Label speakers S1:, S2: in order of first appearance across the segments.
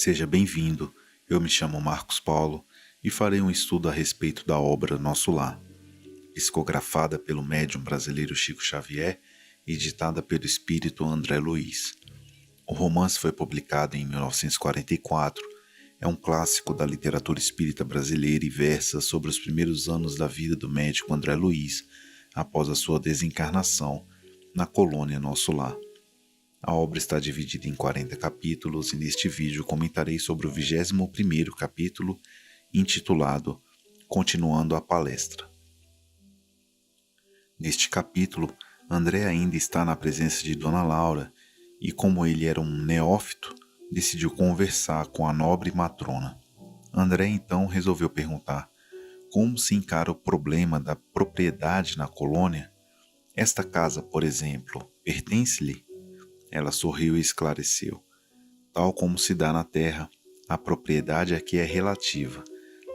S1: Seja bem-vindo, eu me chamo Marcos Paulo e farei um estudo a respeito da obra Nosso Lar, psicografada pelo médium brasileiro Chico Xavier e ditada pelo espírito André Luiz. O romance foi publicado em 1944, é um clássico da literatura espírita brasileira e versa sobre os primeiros anos da vida do médico André Luiz, após a sua desencarnação na colônia Nosso Lar. A obra está dividida em 40 capítulos e neste vídeo comentarei sobre o 21º capítulo, intitulado Continuando a Palestra. Neste capítulo, André ainda está na presença de Dona Laura e, como ele era um neófito, decidiu conversar com a nobre matrona. André então resolveu perguntar como se encara o problema da propriedade na colônia. Esta casa, por exemplo, pertence-lhe? Ela sorriu e esclareceu. Tal como se dá na terra, a propriedade aqui é relativa.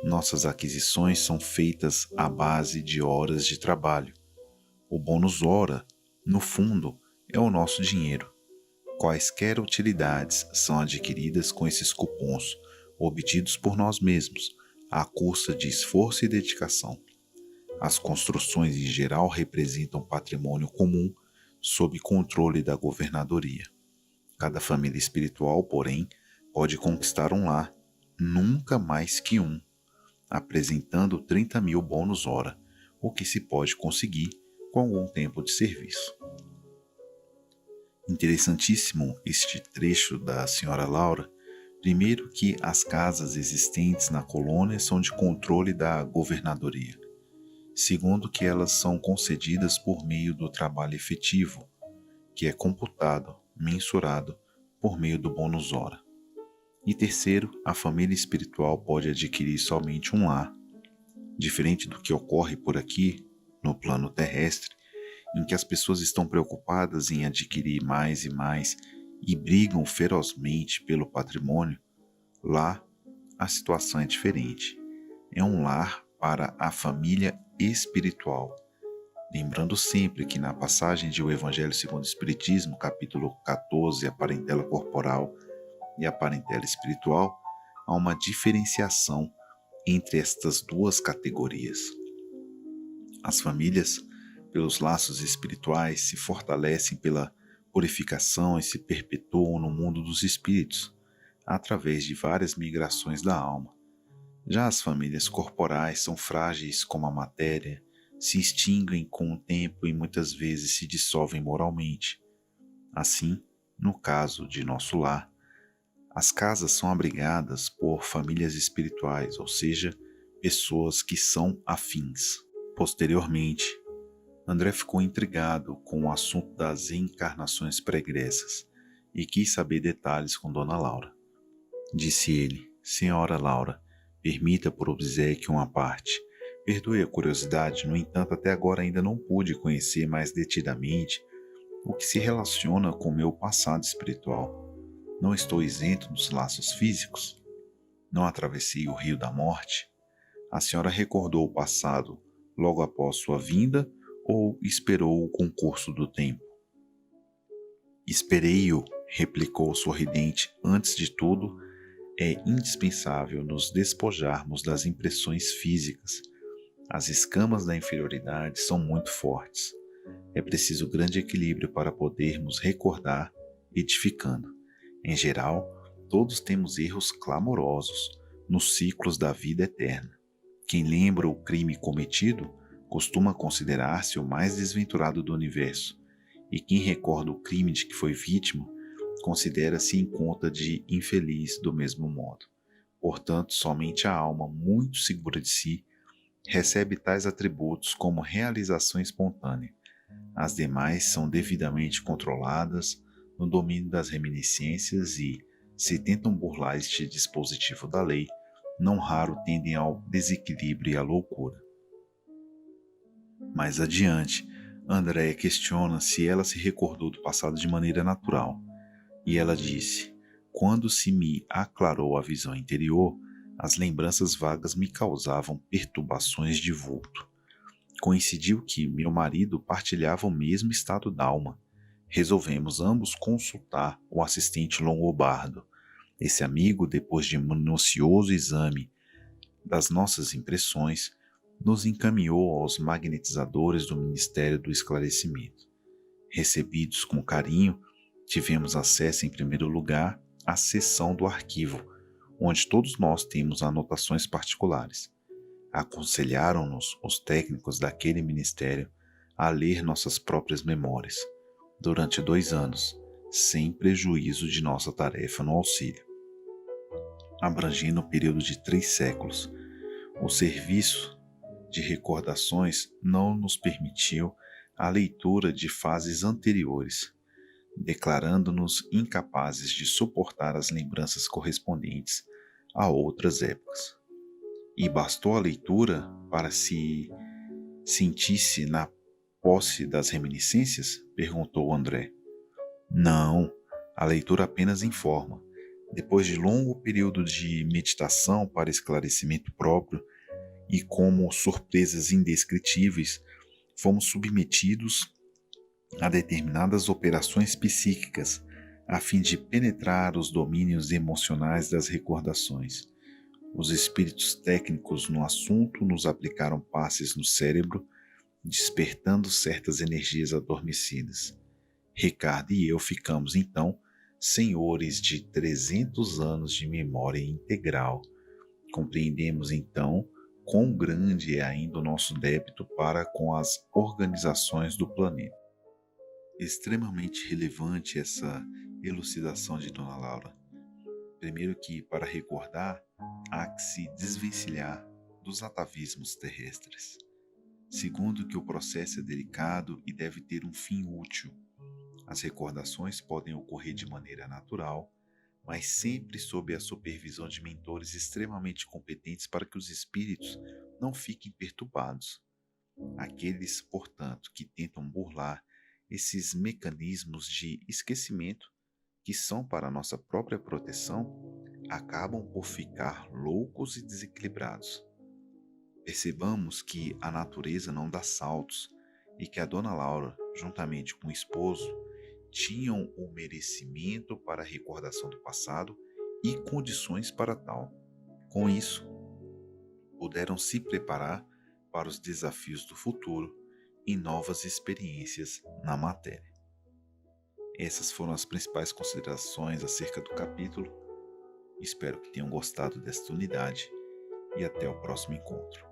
S1: Nossas aquisições são feitas à base de horas de trabalho. O bônus hora, no fundo, é o nosso dinheiro. Quaisquer utilidades são adquiridas com esses cupons, obtidos por nós mesmos, à custa de esforço e dedicação. As construções em geral representam patrimônio comum, sob controle da governadoria. Cada família espiritual, porém, pode conquistar um lar, nunca mais que um, apresentando 30.000 bônus hora, o que se pode conseguir com algum tempo de serviço. Interessantíssimo este trecho da senhora Laura. Primeiro que as casas existentes na colônia são de controle da governadoria. Segundo que elas são concedidas por meio do trabalho efetivo, que é computado, mensurado, por meio do bônus hora. E terceiro, a família espiritual pode adquirir somente um lar, diferente do que ocorre por aqui, no plano terrestre, em que as pessoas estão preocupadas em adquirir mais e mais e brigam ferozmente pelo patrimônio. Lá, a situação é diferente. É um lar para a família espiritual. Lembrando sempre que na passagem de O Evangelho segundo o Espiritismo, capítulo 14, a parentela corporal e a parentela espiritual, há uma diferenciação entre estas duas categorias. As famílias, pelos laços espirituais, se fortalecem pela purificação e se perpetuam no mundo dos espíritos, através de várias migrações da alma. Já as famílias corporais são frágeis como a matéria, se extinguem com o tempo e muitas vezes se dissolvem moralmente. Assim, no caso de Nosso Lar, as casas são abrigadas por famílias espirituais, ou seja, pessoas que são afins. Posteriormente, André ficou intrigado com o assunto das encarnações pregressas e quis saber detalhes com Dona Laura. Disse ele: Senhora Laura, permita por obséquio uma parte. Perdoe a curiosidade, no entanto, até agora ainda não pude conhecer mais detidamente o que se relaciona com meu passado espiritual. Não estou isento dos laços físicos? Não atravessei o rio da morte? A senhora recordou o passado logo após sua vinda ou esperou o concurso do tempo? Esperei-o, replicou sorridente. Antes de tudo, é indispensável nos despojarmos das impressões físicas. As escamas da inferioridade são muito fortes. É preciso grande equilíbrio para podermos recordar, edificando. Em geral, todos temos erros clamorosos nos ciclos da vida eterna. Quem lembra o crime cometido costuma considerar-se o mais desventurado do universo, e quem recorda o crime de que foi vítima considera-se em conta de infeliz do mesmo modo. Portanto, somente a alma muito segura de si recebe tais atributos como realização espontânea. As demais são devidamente controladas no domínio das reminiscências e, se tentam burlar este dispositivo da lei, não raro tendem ao desequilíbrio e à loucura. Mais adiante, Andréia questiona se ela se recordou do passado de maneira natural, e ela disse: quando se me aclarou a visão interior, as lembranças vagas me causavam perturbações de vulto. Coincidiu que meu marido partilhava o mesmo estado d'alma. Resolvemos ambos consultar o assistente longobardo. Esse amigo, depois de minucioso exame das nossas impressões, nos encaminhou aos magnetizadores do Ministério do Esclarecimento. Recebidos com carinho, tivemos acesso em primeiro lugar à seção do arquivo, onde todos nós temos anotações particulares. Aconselharam-nos os técnicos daquele ministério a ler nossas próprias memórias, durante 2 anos, sem prejuízo de nossa tarefa no auxílio. Abrangendo o período de 3 séculos, o serviço de recordações não nos permitiu a leitura de fases anteriores, declarando-nos incapazes de suportar as lembranças correspondentes a outras épocas. E bastou a leitura para se sentisse na posse das reminiscências? Perguntou André. Não, a leitura apenas informa. Depois de longo período de meditação para esclarecimento próprio e como surpresas indescritíveis, fomos submetidos a determinadas operações psíquicas a fim de penetrar os domínios emocionais das recordações. Os espíritos técnicos no assunto nos aplicaram passes no cérebro, despertando certas energias adormecidas. Ricardo e eu ficamos, então, senhores de 300 anos de memória integral. Compreendemos, então, quão grande é ainda o nosso débito para com as organizações do planeta. Extremamente relevante essa elucidação de Dona Laura. Primeiro que, para recordar, há que se desvencilhar dos atavismos terrestres. Segundo que o processo é delicado e deve ter um fim útil. As recordações podem ocorrer de maneira natural, mas sempre sob a supervisão de mentores extremamente competentes para que os espíritos não fiquem perturbados. Aqueles, portanto, que tentam burlar esses mecanismos de esquecimento, que são para nossa própria proteção, acabam por ficar loucos e desequilibrados. Percebamos que a natureza não dá saltos e que a Dona Laura, juntamente com o esposo, tinham o merecimento para a recordação do passado e condições para tal. Com isso, puderam se preparar para os desafios do futuro e novas experiências na matéria. Essas foram as principais considerações acerca do capítulo. Espero que tenham gostado desta unidade e até o próximo encontro.